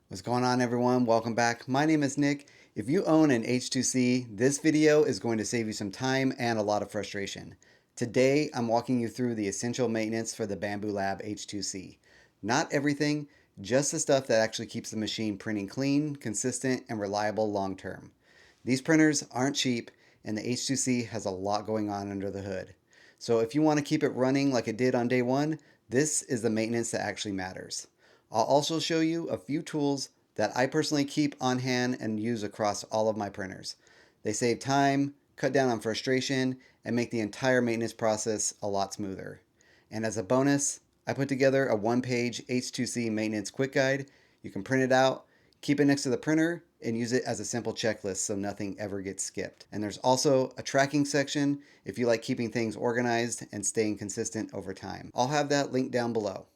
What's going on, everyone? Welcome back. My name is Nick. If you own an H2C, this video is going to save you some time and a lot of frustration. Today, I'm walking you through the essential maintenance for the Bambu Lab H2C. Not everything, just the stuff that actually keeps the machine printing clean, consistent, and reliable long term. These printers aren't cheap, and the H2C has a lot going on under the hood. So if you want to keep it running like it did on day one, this is the maintenance that actually matters. I'll also show you a few tools that I personally keep on hand and use across all of my printers. They save time, cut down on frustration, and make the entire maintenance process a lot smoother. And as a bonus, I put together a one-page H2C maintenance quick guide. You can print it out, keep it next to the printer, and use it as a simple checklist so nothing ever gets skipped. And there's also a tracking section if you like keeping things organized and staying consistent over time. I'll have that linked down below.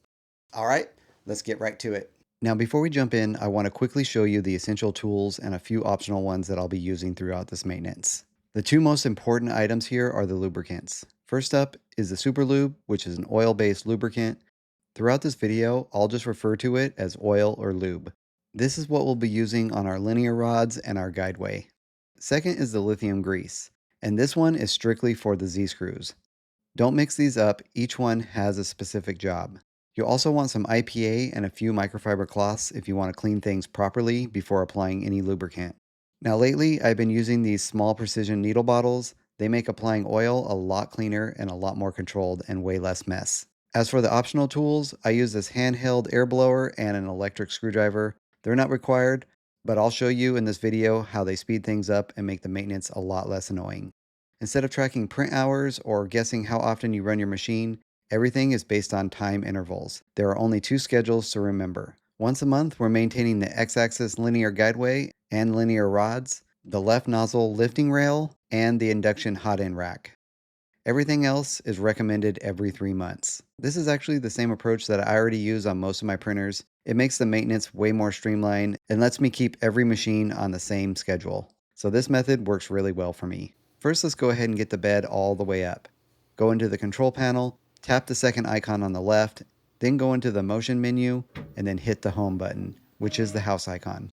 All right, let's get right to it. Now, before we jump in, I want to quickly show you the essential tools and a few optional ones that I'll be using throughout this maintenance. The two most important items here are the lubricants. First up is the Super Lube, which is an oil-based lubricant. Throughout this video, I'll just refer to it as oil or lube. This is what we'll be using on our linear rods and our Guideway. Second is the lithium grease, and this one is strictly for the Z-screws. Don't mix these up, each one has a specific job. You'll also want some IPA and a few microfiber cloths if you want to clean things properly before applying any lubricant. Now lately, I've been using these small precision needle bottles. They make applying oil a lot cleaner and a lot more controlled and way less mess. As for the optional tools, I use this handheld air blower and an electric screwdriver. They're not required, but I'll show you in this video how they speed things up and make the maintenance a lot less annoying. Instead of tracking print hours or guessing how often you run your machine, everything is based on time intervals. There are only two schedules to remember. Once a month, we're maintaining the X-axis linear guideway and linear rods, the left nozzle lifting rail, and the induction hot-end rack. Everything else is recommended every 3 months. This is actually the same approach that I already use on most of my printers. It makes the maintenance way more streamlined and lets me keep every machine on the same schedule. So this method works really well for me. First, let's go ahead and get the bed all the way up. Go into the control panel, tap the second icon on the left, then go into the motion menu, and then hit the home button, which is the house icon.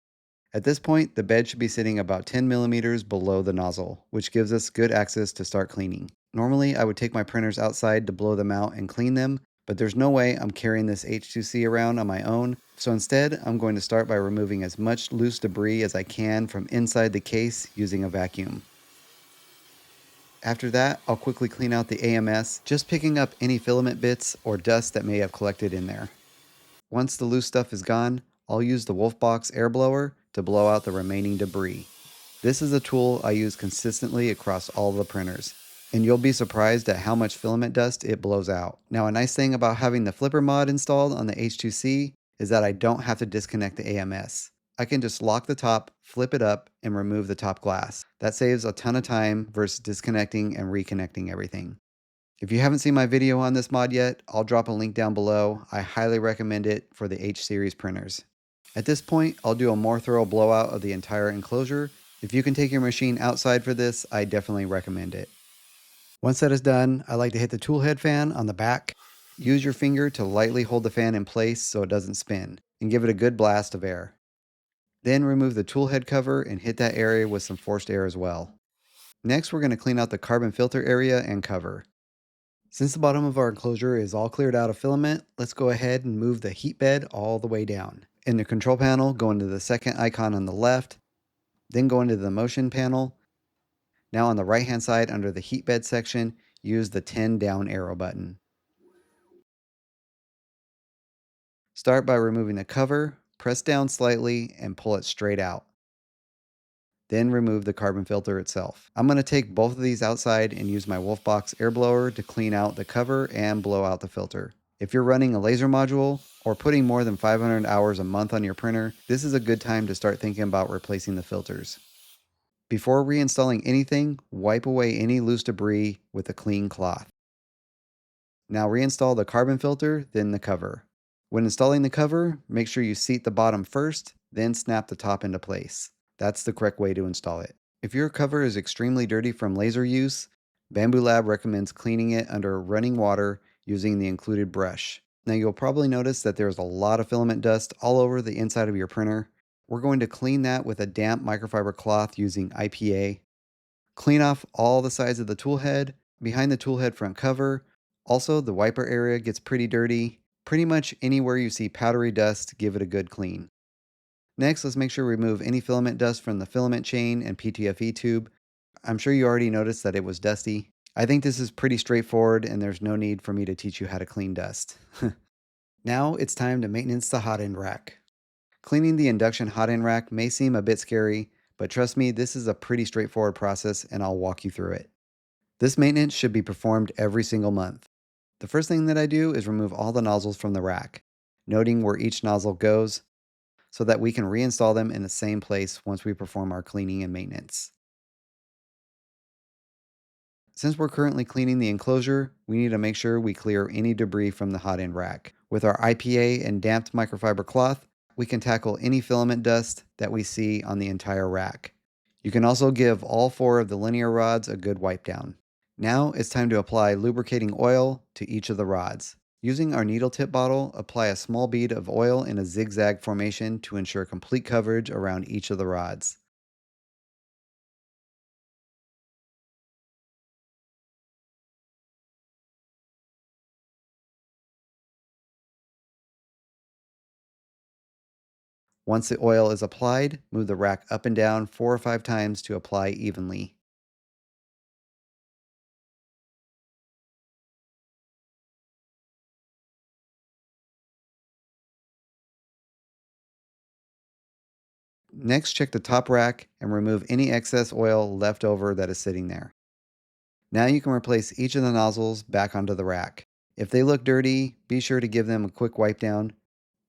At this point, the bed should be sitting about 10 millimeters below the nozzle, which gives us good access to start cleaning. Normally, I would take my printers outside to blow them out and clean them, but there's no way I'm carrying this H2C around on my own, so instead, I'm going to start by removing as much loose debris as I can from inside the case using a vacuum. After that, I'll quickly clean out the AMS, just picking up any filament bits or dust that may have collected in there. Once the loose stuff is gone, I'll use the Wolfbox air blower to blow out the remaining debris. This is a tool I use consistently across all the printers, and you'll be surprised at how much filament dust it blows out. Now, a nice thing about having the flipper mod installed on the H2C is that I don't have to disconnect the AMS. I can just lock the top, flip it up, and remove the top glass. That saves a ton of time versus disconnecting and reconnecting everything. If you haven't seen my video on this mod yet, I'll drop a link down below. I highly recommend it for the H series printers. At this point, I'll do a more thorough blowout of the entire enclosure. If you can take your machine outside for this, I definitely recommend it. Once that is done, I like to hit the tool head fan on the back. Use your finger to lightly hold the fan in place so it doesn't spin, and give it a good blast of air. Then remove the tool head cover and hit that area with some forced air as well. Next, we're going to clean out the carbon filter area and cover. Since the bottom of our enclosure is all cleared out of filament, let's go ahead and move the heat bed all the way down. In the control panel, go into the second icon on the left, then go into the motion panel. Now on the right hand side under the heat bed section, use the 10 down arrow button. Start by removing the cover, press down slightly, and pull it straight out. Then remove the carbon filter itself. I'm going to take both of these outside and use my Wolfbox air blower to clean out the cover and blow out the filter. If you're running a laser module or putting more than 500 hours a month on your printer, this is a good time to start thinking about replacing the filters. Before reinstalling anything, wipe away any loose debris with a clean cloth. Now reinstall the carbon filter, then the cover. When installing the cover, make sure you seat the bottom first, then snap the top into place. That's the correct way to install it. If your cover is extremely dirty from laser use, Bambu Lab recommends cleaning it under running water using the included brush. Now you'll probably notice that there's a lot of filament dust all over the inside of your printer. We're going to clean that with a damp microfiber cloth using IPA. Clean off all the sides of the tool head, behind the tool head front cover. Also, the wiper area gets pretty dirty. Pretty much anywhere you see powdery dust, give it a good clean. Next, let's make sure we remove any filament dust from the filament chain and PTFE tube. I'm sure you already noticed that it was dusty. I think this is pretty straightforward and there's no need for me to teach you how to clean dust. Now it's time to maintenance the hot end rack. Cleaning the induction hot end rack may seem a bit scary, but trust me, this is a pretty straightforward process and I'll walk you through it. This maintenance should be performed every single month. The first thing that I do is remove all the nozzles from the rack, noting where each nozzle goes so that we can reinstall them in the same place once we perform our cleaning and maintenance. Since we're currently cleaning the enclosure, we need to make sure we clear any debris from the hot end rack. With our IPA and damped microfiber cloth, we can tackle any filament dust that we see on the entire rack. You can also give all 4 of the linear rods a good wipe down. Now it's time to apply lubricating oil to each of the rods. Using our needle tip bottle, apply a small bead of oil in a zigzag formation to ensure complete coverage around each of the rods. Once the oil is applied, move the rack up and down 4 or 5 times to apply evenly. Next, check the top rack and remove any excess oil left over that is sitting there. Now you can replace each of the nozzles back onto the rack. If they look dirty, be sure to give them a quick wipe down.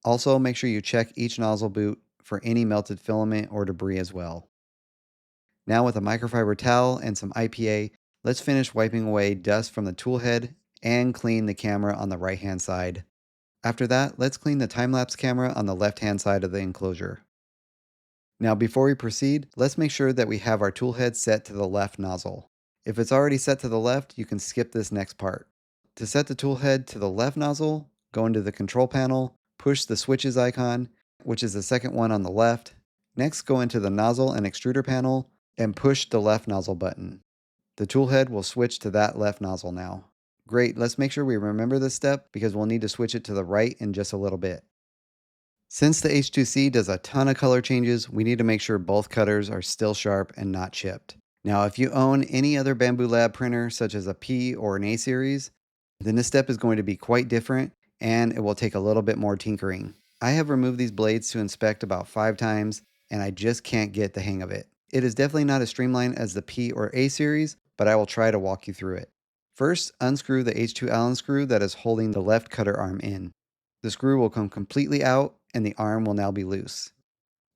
Also, make sure you check each nozzle boot for any melted filament or debris as well. Now with a microfiber towel and some IPA, let's finish wiping away dust from the tool head and clean the camera on the right hand side. After that, let's clean the time-lapse camera on the left-hand side of the enclosure. Now before we proceed, let's make sure that we have our tool head set to the left nozzle. If it's already set to the left, you can skip this next part. To set the tool head to the left nozzle, go into the control panel, push the switches icon, which is the second one on the left. Next, go into the nozzle and extruder panel and push the left nozzle button. The tool head will switch to that left nozzle now. Great, let's make sure we remember this step because we'll need to switch it to the right in just a little bit. Since the H2C does a ton of color changes, we need to make sure both cutters are still sharp and not chipped. Now, if you own any other Bambu Lab printer, such as a P or an A series, then this step is going to be quite different and it will take a little bit more tinkering. I have removed these blades to inspect about 5 times and I just can't get the hang of it. It is definitely not as streamlined as the P or A series, but I will try to walk you through it. First, unscrew the H2 Allen screw that is holding the left cutter arm in. The screw will come completely out and the arm will now be loose.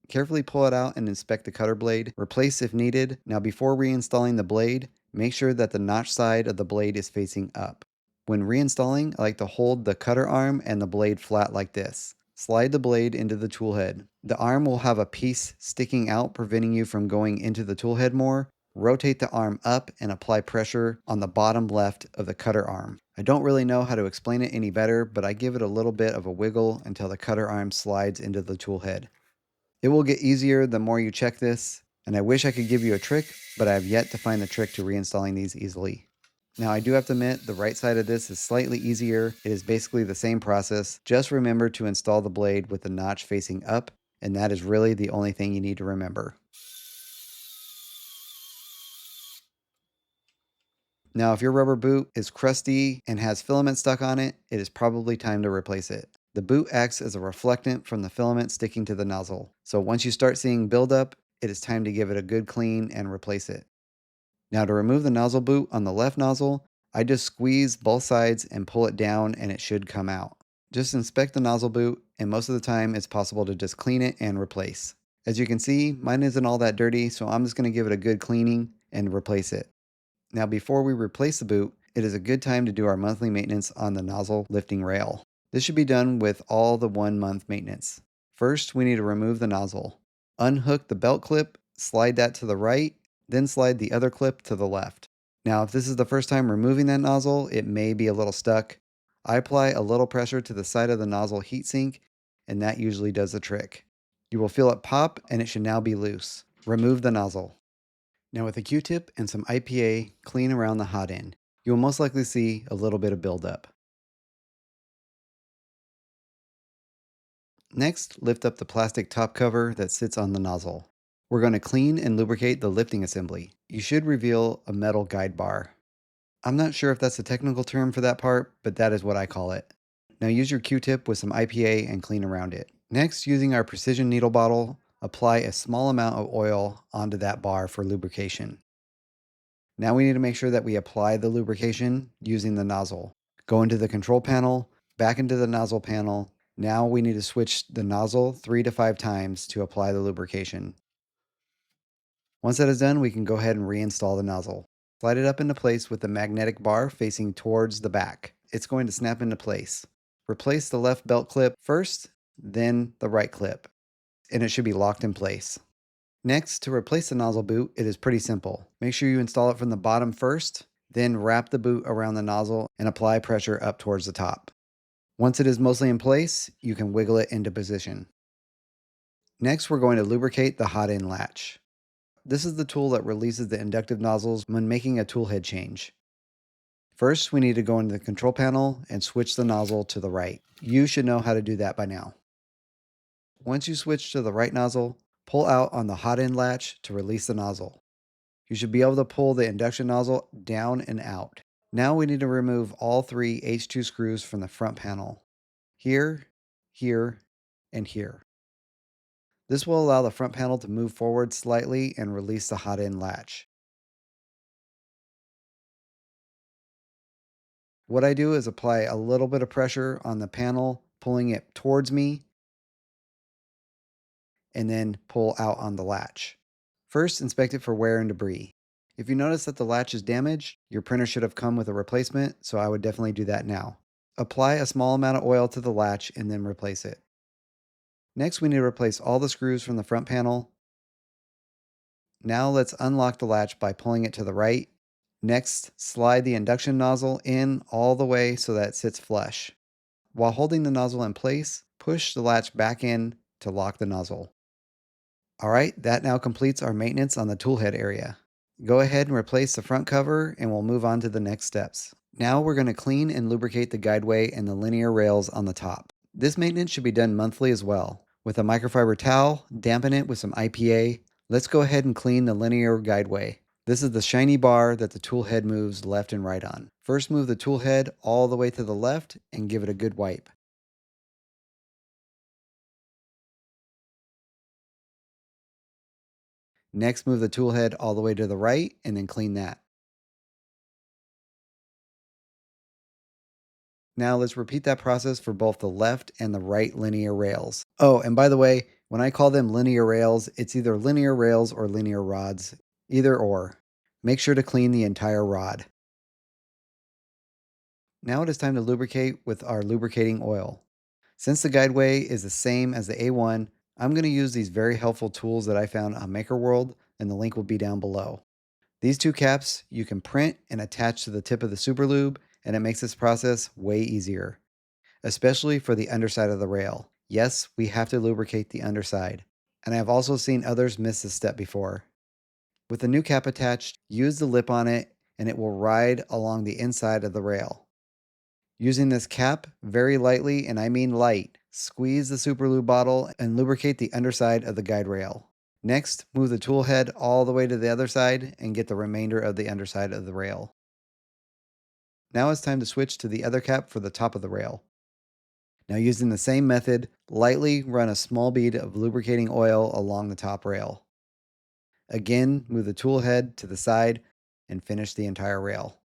Carefully pull it out and inspect the cutter blade. Replace if needed. Now before reinstalling the blade, make sure that the notch side of the blade is facing up. When reinstalling, I like to hold the cutter arm and the blade flat like this. Slide the blade into the tool head. The arm will have a piece sticking out, preventing you from going into the tool head more. Rotate the arm up and apply pressure on the bottom left of the cutter arm. I don't really know how to explain it any better, but I give it a little bit of a wiggle until the cutter arm slides into the tool head. It will get easier the more you check this, and I wish I could give you a trick, but I have yet to find the trick to reinstalling these easily. Now I do have to admit, the right side of this is slightly easier. It is basically the same process. Just remember to install the blade with the notch facing up, and that is really the only thing you need to remember. Now, if your rubber boot is crusty and has filament stuck on it, it is probably time to replace it. The boot acts as a reflectant from the filament sticking to the nozzle. So once you start seeing buildup, it is time to give it a good clean and replace it. Now to remove the nozzle boot on the left nozzle, I just squeeze both sides and pull it down and it should come out. Just inspect the nozzle boot and most of the time it's possible to just clean it and replace. As you can see, mine isn't all that dirty, so I'm just going to give it a good cleaning and replace it. Now before we replace the boot, it is a good time to do our monthly maintenance on the nozzle lifting rail. This should be done with all the 1 month maintenance. First, we need to remove the nozzle. Unhook the belt clip, slide that to the right, then slide the other clip to the left. Now if this is the first time removing that nozzle, it may be a little stuck. I apply a little pressure to the side of the nozzle heatsink, and that usually does the trick. You will feel it pop, and it should now be loose. Remove the nozzle. Now with a Q-tip and some IPA, clean around the hot end. You will most likely see a little bit of buildup. Next, lift up the plastic top cover that sits on the nozzle. We're going to clean and lubricate the lifting assembly. You should reveal a metal guide bar. I'm not sure if that's a technical term for that part, but that is what I call it. Now use your Q-tip with some IPA and clean around it. Next, using our precision needle bottle, apply a small amount of oil onto that bar for lubrication. Now we need to make sure that we apply the lubrication using the nozzle. Go into the control panel, back into the nozzle panel. Now we need to switch the nozzle 3 to 5 times to apply the lubrication. Once that is done, we can go ahead and reinstall the nozzle. Slide it up into place with the magnetic bar facing towards the back. It's going to snap into place. Replace the left belt clip first, then the right clip, and it should be locked in place. Next, to replace the nozzle boot, it is pretty simple. Make sure you install it from the bottom first, then wrap the boot around the nozzle and apply pressure up towards the top. Once it is mostly in place, you can wiggle it into position. Next, we're going to lubricate the hot end latch. This is the tool that releases the inductive nozzles when making a tool head change. First, we need to go into the control panel and switch the nozzle to the right. You should know how to do that by now. Once you switch to the right nozzle, pull out on the hot end latch to release the nozzle. You should be able to pull the induction nozzle down and out. Now we need to remove all 3 H2 screws from the front panel. Here, here, and here. This will allow the front panel to move forward slightly and release the hot end latch. What I do is apply a little bit of pressure on the panel, pulling it towards me, and then pull out on the latch. First, inspect it for wear and debris. If you notice that the latch is damaged, your printer should have come with a replacement, so I would definitely do that now. Apply a small amount of oil to the latch and then replace it. Next, we need to replace all the screws from the front panel. Now let's unlock the latch by pulling it to the right. Next, slide the induction nozzle in all the way so that it sits flush. While holding the nozzle in place, push the latch back in to lock the nozzle. Alright, that now completes our maintenance on the toolhead area. Go ahead and replace the front cover and we'll move on to the next steps. Now we're going to clean and lubricate the guideway and the linear rails on the top. This maintenance should be done monthly as well. With a microfiber towel, dampen it with some IPA. Let's go ahead and clean the linear guideway. This is the shiny bar that the tool head moves left and right on. First, move the tool head all the way to the left and give it a good wipe. Next, move the tool head all the way to the right and then clean that. Now let's repeat that process for both the left and the right linear rails. Oh, and by the way, when I call them linear rails, it's either linear rails or linear rods, either or. Make sure to clean the entire rod. Now it is time to lubricate with our lubricating oil. Since the Guideway is the same as the A1, I'm going to use these very helpful tools that I found on MakerWorld, and the link will be down below. These two caps you can print and attach to the tip of the super lube, and it makes this process way easier, especially for the underside of the rail. Yes, we have to lubricate the underside, and I have also seen others miss this step before. With the new cap attached, use the lip on it and it will ride along the inside of the rail. Using this cap very lightly, and I mean light, squeeze the super lube bottle and lubricate the underside of the guide rail. Next, move the tool head all the way to the other side and get the remainder of the underside of the rail. Now it's time to switch to the other cap for the top of the rail. Now using the same method, lightly run a small bead of lubricating oil along the top rail. Again, move the tool head to the side and finish the entire rail.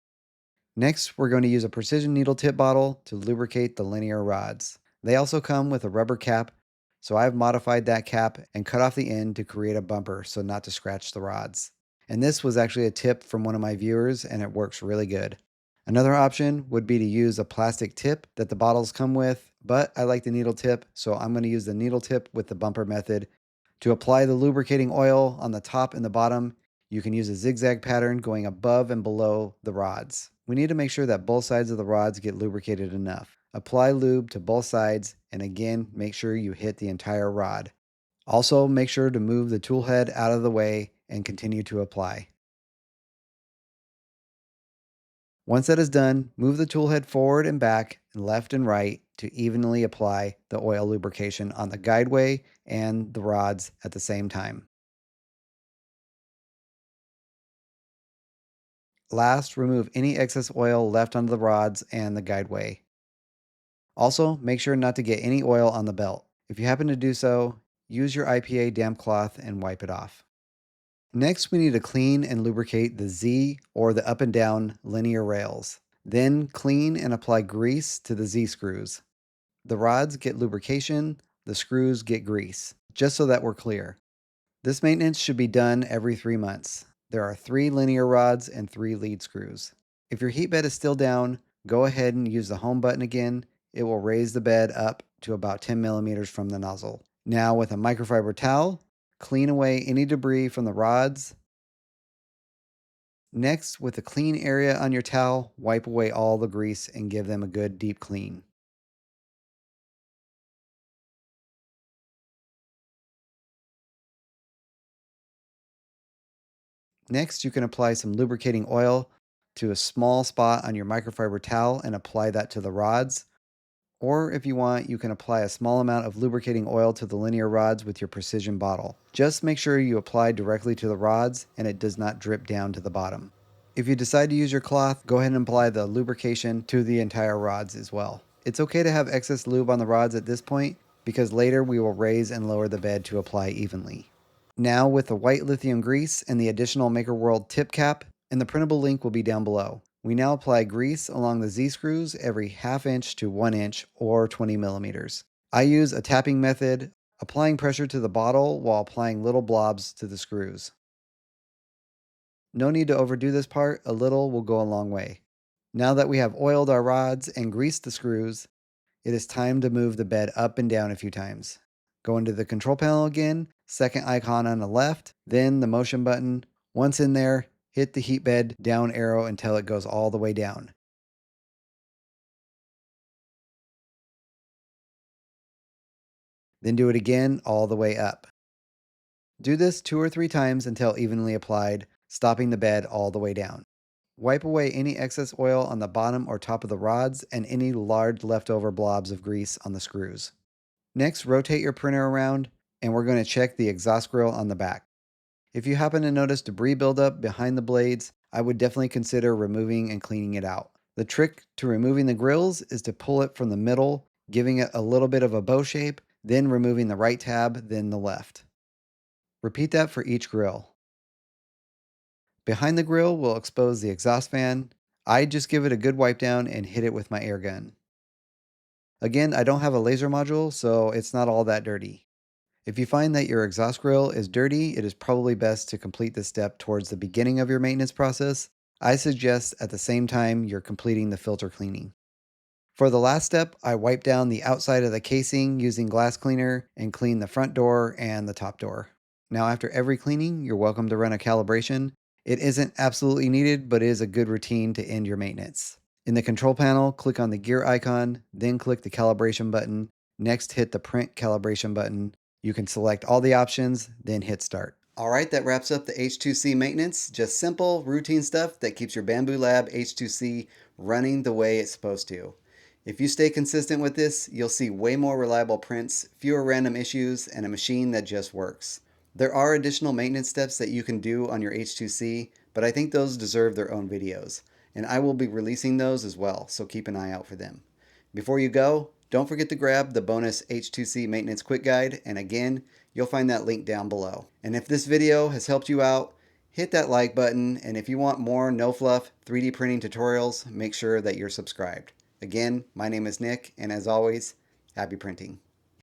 Next, we're going to use a precision needle tip bottle to lubricate the linear rods. They also come with a rubber cap, so I've modified that cap and cut off the end to create a bumper so not to scratch the rods. And this was actually a tip from one of my viewers and it works really good. Another option would be to use a plastic tip that the bottles come with, but I like the needle tip, so I'm going to use the needle tip with the bumper method. To apply the lubricating oil on the top and the bottom, You can use a zigzag pattern going above and below the rods. We need to make sure that both sides of the rods get lubricated enough. Apply lube to both sides, and again, make sure you hit the entire rod. Also, make sure to move the tool head out of the way and continue to apply. Once that is done, move the tool head forward and back, and left and right to evenly apply the oil lubrication on the guideway and the rods at the same time. Last, remove any excess oil left on the rods and the guideway. Also, make sure not to get any oil on the belt. If you happen to do so, use your IPA damp cloth and wipe it off. Next, we need to clean and lubricate the Z or the up and down linear rails. Then clean and apply grease to the Z screws. The rods get lubrication, the screws get grease, just so that we're clear. This maintenance should be done every 3 months. There are 3 linear rods and 3 lead screws. If your heat bed is still down, go ahead and use the home button again. It will raise the bed up to about 10 millimeters from the nozzle. Now with a microfiber towel, clean away any debris from the rods. Next, with the clean area on your towel, wipe away all the grease and give them a good deep clean. Next, you can apply some lubricating oil to a small spot on your microfiber towel and apply that to the rods. Or if you want, you can apply a small amount of lubricating oil to the linear rods with your precision bottle. Just make sure you apply directly to the rods and it does not drip down to the bottom. If you decide to use your cloth, go ahead and apply the lubrication to the entire rods as well. It's okay to have excess lube on the rods at this point because later we will raise and lower the bed to apply evenly. Now with the white lithium grease and the additional Maker World tip cap, and the printable link will be down below. We now apply grease along the Z-screws every ½ inch to 1 inch or 20 millimeters. I use a tapping method, applying pressure to the bottle while applying little blobs to the screws. No need to overdo this part, a little will go a long way. Now that we have oiled our rods and greased the screws, it is time to move the bed up and down a few times. Go into the control panel again, second icon on the left, then the motion button. Once in there, hit the heat bed down arrow until it goes all the way down. Then do it again all the way up. Do this 2 or 3 times until evenly applied, stopping the bed all the way down. Wipe away any excess oil on the bottom or top of the rods and any large leftover blobs of grease on the screws. Next, rotate your printer around and we're going to check the exhaust grill on the back. If you happen to notice debris buildup behind the blades, I would definitely consider removing and cleaning it out. The trick to removing the grills is to pull it from the middle, giving it a little bit of a bow shape, then removing the right tab, then the left. Repeat that for each grill. Behind the grill will expose the exhaust fan. I just give it a good wipe down and hit it with my air gun. Again, I don't have a laser module, so it's not all that dirty. If you find that your exhaust grill is dirty, it is probably best to complete this step towards the beginning of your maintenance process. I suggest at the same time you're completing the filter cleaning. For the last step, I wipe down the outside of the casing using glass cleaner and clean the front door and the top door. Now after every cleaning, you're welcome to run a calibration. It isn't absolutely needed, but it is a good routine to end your maintenance. In the control panel, click on the gear icon, then click the calibration button. Next, hit the print calibration button. You can select all the options, then hit start. All right, that wraps up the H2C maintenance. Just simple, routine stuff that keeps your Bambu Lab H2C running the way it's supposed to. If you stay consistent with this, you'll see way more reliable prints, fewer random issues, and a machine that just works. There are additional maintenance steps that you can do on your H2C, but I think those deserve their own videos, and I will be releasing those as well, so keep an eye out for them. Before you go, don't forget to grab the bonus H2C maintenance quick guide, and again, you'll find that link down below. And if this video has helped you out, hit that like button, and if you want more no fluff 3D printing tutorials, make sure that you're subscribed. Again, my name is Nick, and as always, happy printing.